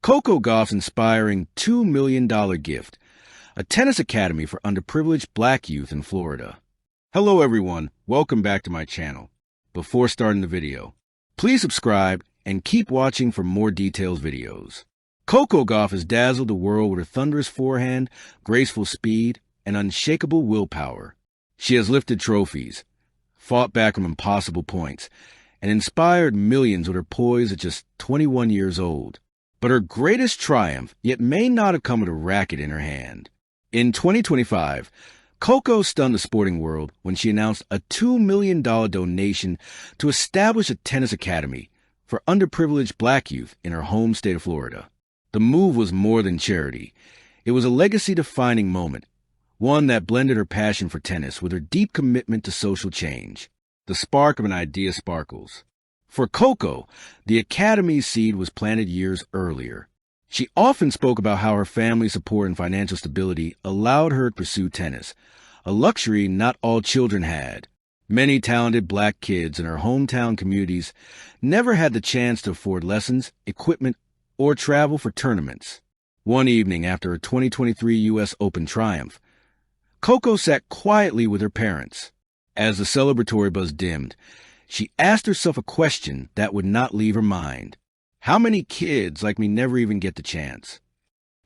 Coco Gauff's inspiring $2 million gift, a tennis academy for underprivileged black youth in Florida. Hello everyone, welcome back to my channel. Before starting the video, please subscribe and keep watching for more detailed videos. Coco Gauff has dazzled the world with her thunderous forehand, graceful speed, and unshakable willpower. She has lifted trophies, fought back from impossible points, and inspired millions with her poise at just 21 years old. But her greatest triumph yet may not have come with a racket in her hand. In 2025, Coco stunned the sporting world when she announced a $2 million donation to establish a tennis academy for underprivileged black youth in her home state of Florida. The move was more than charity. It was a legacy-defining moment, one that blended her passion for tennis with her deep commitment to social change. The spark of an idea sparkles. For Coco, the academy's seed was planted years earlier. She often spoke about how her family's support and financial stability allowed her to pursue tennis, a luxury not all children had. Many talented black kids in her hometown communities never had the chance to afford lessons, equipment, or travel for tournaments. One evening after her 2023 U.S. Open triumph, Coco sat quietly with her parents. As the celebratory buzz dimmed, she asked herself a question that would not leave her mind. How many kids like me never even get the chance?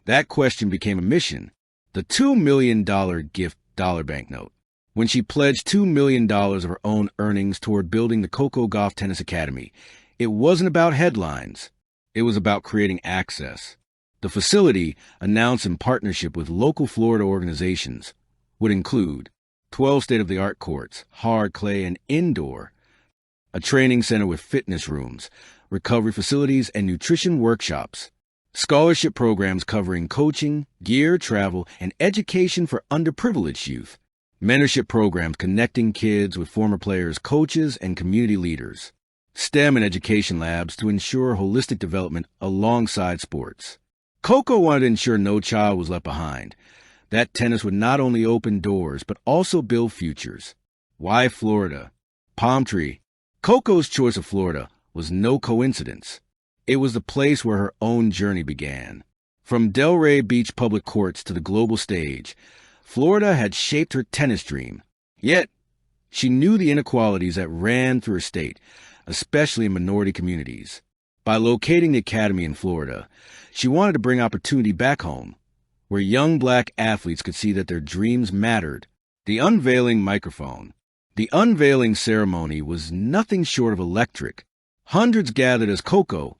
That question became a mission, the $2 million gift dollar banknote. When she pledged $2 million of her own earnings toward building the Coco Gauff Tennis Academy, it wasn't about headlines. It was about creating access. The facility, announced in partnership with local Florida organizations, would include 12 state-of-the-art courts, hard clay and indoor, a training center with fitness rooms, recovery facilities, and nutrition workshops, scholarship programs covering coaching, gear, travel, and education for underprivileged youth, mentorship programs connecting kids with former players, coaches, and community leaders, STEM and education labs to ensure holistic development alongside sports. Coco wanted to ensure no child was left behind, that tennis would not only open doors, but also build futures. Why Florida? Palm Tree. Coco's choice of Florida was no coincidence. It was the place where her own journey began. From Delray Beach public courts to the global stage, Florida had shaped her tennis dream. Yet, she knew the inequalities that ran through her state, especially in minority communities. By locating the academy in Florida, she wanted to bring opportunity back home, where young black athletes could see that their dreams mattered. The unveiling microphone. The unveiling ceremony was nothing short of electric. Hundreds gathered as Coco,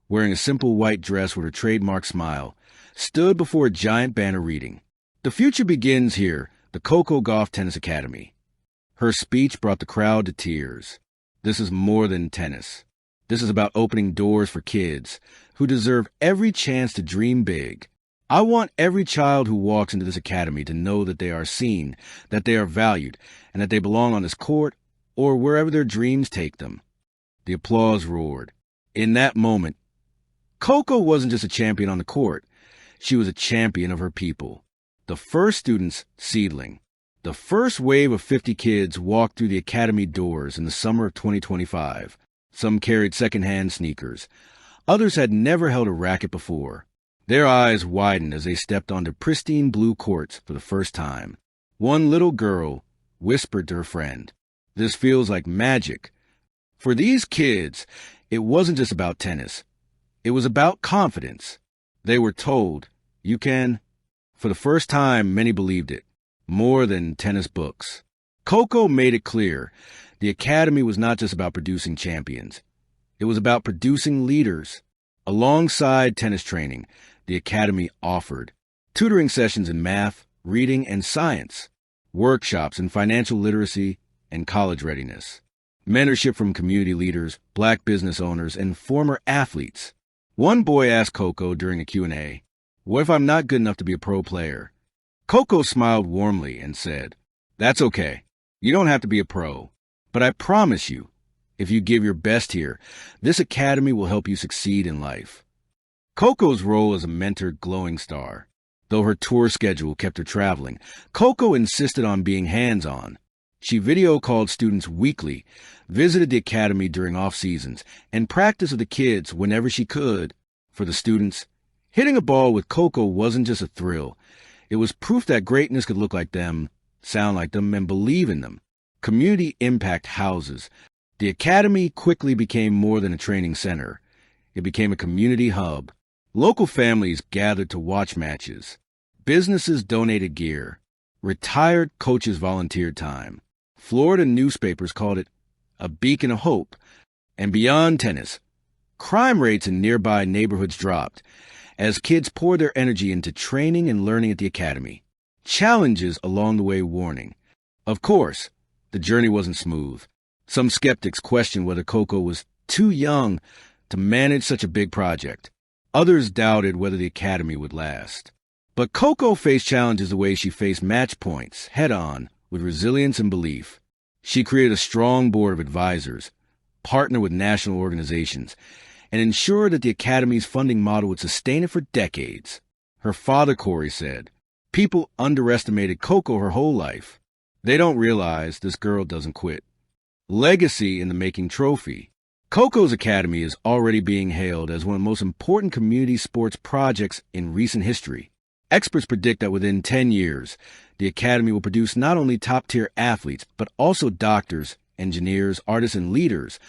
wearing a simple white dress with her trademark smile, stood before a giant banner reading, "The future begins here, the Coco Gauff Tennis Academy." Her speech brought the crowd to tears. This is more than tennis. This is about opening doors for kids who deserve every chance to dream big. I want every child who walks into this academy to know that they are seen, that they are valued, and that they belong on this court or wherever their dreams take them. The applause roared. In that moment, Coco wasn't just a champion on the court. She was a champion of her people. The first student's seedling. The first wave of 50 kids walked through the academy doors in the summer of 2025. Some carried secondhand sneakers. Others had never held a racket before. Their eyes widened as they stepped onto pristine blue courts for the first time. One little girl whispered to her friend, "This feels like magic." For these kids, it wasn't just about tennis. It was about confidence. They were told, "You can." For the first time, many believed it, more than tennis books. Coco made it clear, the academy was not just about producing champions. It was about producing leaders. Alongside tennis training, the academy offered tutoring sessions in math, reading, and science, workshops in financial literacy and college readiness, mentorship from community leaders, black business owners, and former athletes. One boy asked Coco during a Q&A, "What if I'm not good enough to be a pro player?" Coco smiled warmly and said, "That's okay. You don't have to be a pro. But I promise you, if you give your best here, this academy will help you succeed in life." Coco's role as a mentor glowing star. Though her tour schedule kept her traveling, Coco insisted on being hands-on. She video called students weekly, visited the academy during off seasons, and practiced with the kids whenever she could. For the students, Hitting a ball with Coco wasn't just a thrill. It was proof that greatness could look like them, sound like them, and believe in them. Community impact houses. The academy quickly became more than a training center. It became a community hub. Local families gathered to watch matches. Businesses donated gear. Retired coaches volunteered time. Florida newspapers called it a beacon of hope. And beyond tennis, crime rates in nearby neighborhoods dropped as kids poured their energy into training and learning at the academy. Challenges along the way warning. Of course, the journey wasn't smooth. Some skeptics questioned whether Coco was too young to manage such a big project. Others doubted whether the academy would last. But Coco faced challenges the way she faced match points, head-on, with resilience and belief. She created a strong board of advisors, partnered with national organizations, and ensured that the academy's funding model would sustain it for decades. Her father, Corey, said, "People underestimated Coco her whole life. They don't realize this girl doesn't quit." Legacy in the making trophy. Coco's Academy is already being hailed as one of the most important community sports projects in recent history. Experts predict that within 10 years, the Academy will produce not only top-tier athletes, but also doctors, engineers, artists, and leaders,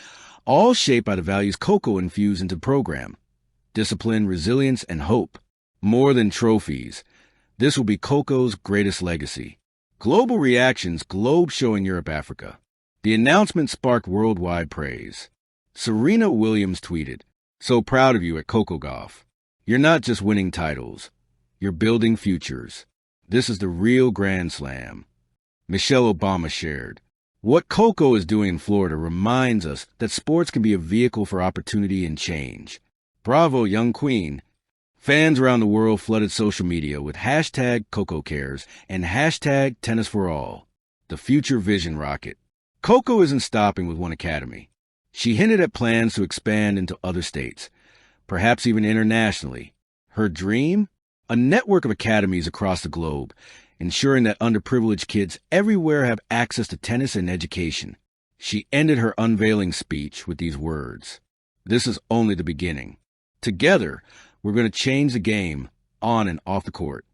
all shaped by the values Coco infused into the program. Discipline, resilience, and hope. More than trophies. This will be Coco's greatest legacy. Global reactions, globe show in Europe, Africa. The announcement sparked worldwide praise. Serena Williams tweeted, "So proud of you at Coco Gauff. You're not just winning titles. You're building futures. This is the real Grand Slam." Michelle Obama shared, "What Coco is doing in Florida reminds us that sports can be a vehicle for opportunity and change. Bravo, young queen." Fans around the world flooded social media with hashtag Coco Cares and hashtag Tennis for All, the future vision rocket. Coco isn't stopping with one academy. She hinted at plans to expand into other states, perhaps even internationally. Her dream? A network of academies across the globe, ensuring that underprivileged kids everywhere have access to tennis and education. She ended her unveiling speech with these words, "This is only the beginning. Together, we're going to change the game on and off the court."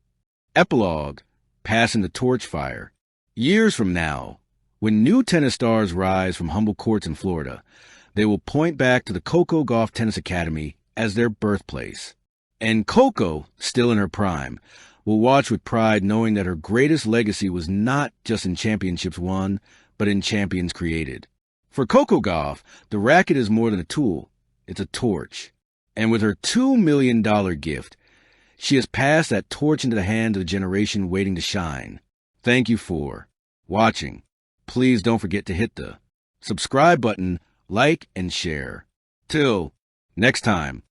Epilogue, passing the torch fire. Years from now, when new tennis stars rise from humble courts in Florida, they will point back to the Coco Gauff Tennis Academy as their birthplace. And Coco, still in her prime, will watch with pride knowing that her greatest legacy was not just in championships won, but in champions created. For Coco Gauff, the racket is more than a tool. It's a torch. And with her $2 million gift, she has passed that torch into the hand of the generation waiting to shine. Thank you for watching. Please don't forget to hit the subscribe button, like, and share. Till next time.